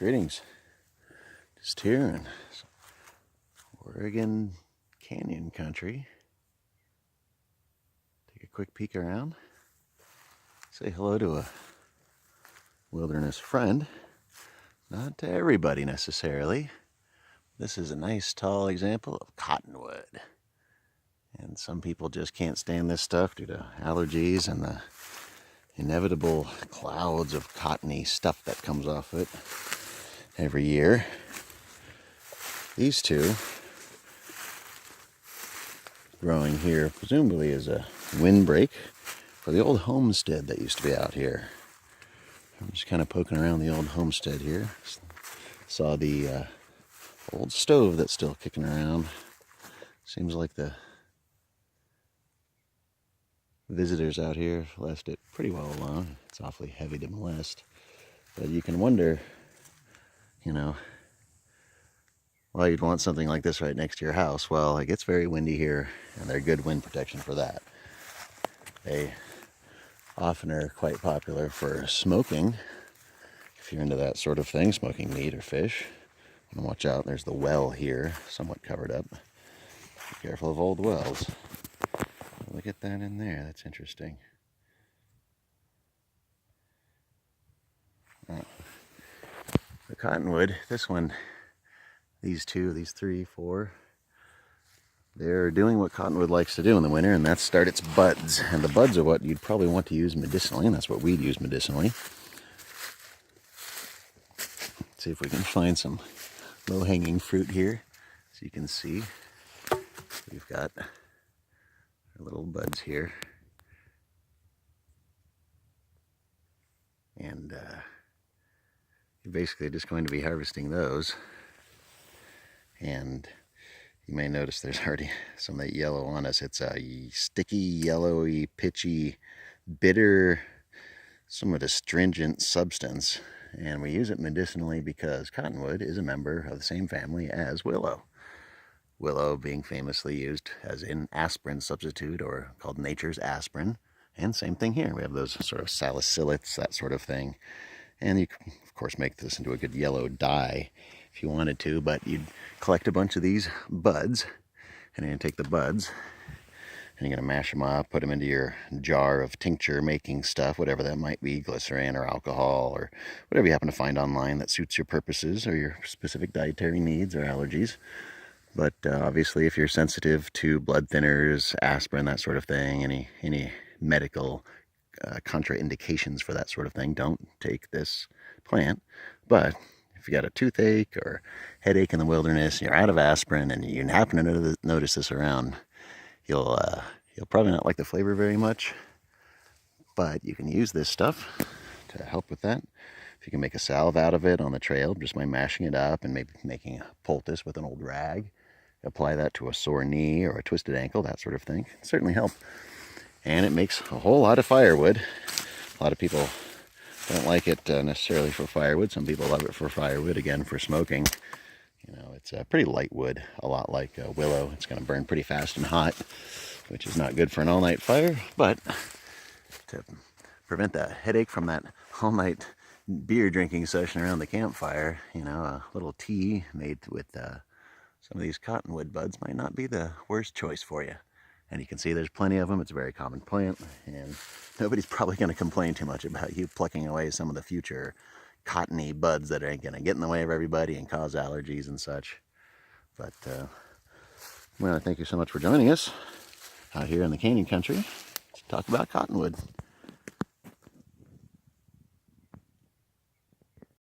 Greetings. Just here in Oregon Canyon country. Take a quick peek around. Say hello to a wilderness friend. Not to everybody necessarily. This is a nice tall example of cottonwood. And some people just can't stand this stuff due to allergies and the inevitable clouds of cottony stuff that comes off it every year. These two growing here presumably is a windbreak for the old homestead that used to be out here. I'm just kind of poking around the old homestead here. Saw the old stove that's still kicking around. Seems like the visitors out here left it pretty well alone. It's awfully heavy to molest. But you can wonder, why you'd want something like this right next to your house. Well, it gets very windy here, and they're good wind protection for that. They often are quite popular for smoking, if you're into that sort of thing, smoking meat or fish. And watch out, there's the well here, somewhat covered up. Be careful of old wells. Look at that in there, that's interesting. The cottonwood, this one, these two, these three, four, they're doing what cottonwood likes to do in the winter, and that's start its buds. And the buds are what you'd probably want to use medicinally, and that's what we'd use medicinally. Let's see if we can find some low-hanging fruit here. So you can see we've got our little buds here. And you're basically just going to be harvesting those. And you may notice there's already some of that yellow on us. It's a sticky, yellowy, pitchy, bitter, somewhat astringent substance. And we use it medicinally because cottonwood is a member of the same family as willow. Willow being famously used as an aspirin substitute, or called nature's aspirin. And same thing here. We have those sort of salicylates, that sort of thing. And you can, of course, make this into a good yellow dye if you wanted to, but you'd collect a bunch of these buds, and then take the buds, and you're going to mash them up, put them into your jar of tincture making stuff, whatever that might be, glycerin or alcohol, or whatever you happen to find online that suits your purposes or your specific dietary needs or allergies. But obviously, if you're sensitive to blood thinners, aspirin, that sort of thing, any medical contraindications for that sort of thing, don't take this plant. But if you got a toothache or headache in the wilderness, and you're out of aspirin, and you happen to notice this around, you'll probably not like the flavor very much. But you can use this stuff to help with that. If you can make a salve out of it on the trail, just by mashing it up and maybe making a poultice with an old rag, apply that to a sore knee or a twisted ankle, that sort of thing, can certainly help. And it makes a whole lot of firewood. A lot of people don't like it necessarily for firewood. Some people love it for firewood, again, for smoking. It's a pretty light wood, a lot like willow. It's going to burn pretty fast and hot, which is not good for an all-night fire. But to prevent that headache from that all-night beer drinking session around the campfire, a little tea made with some of these cottonwood buds might not be the worst choice for you. And you can see there's plenty of them. It's a very common plant, and nobody's probably going to complain too much about you plucking away some of the future cottony buds that are going to get in the way of everybody and cause allergies and such. But well, thank you so much for joining us out here in the canyon country to talk about cottonwood.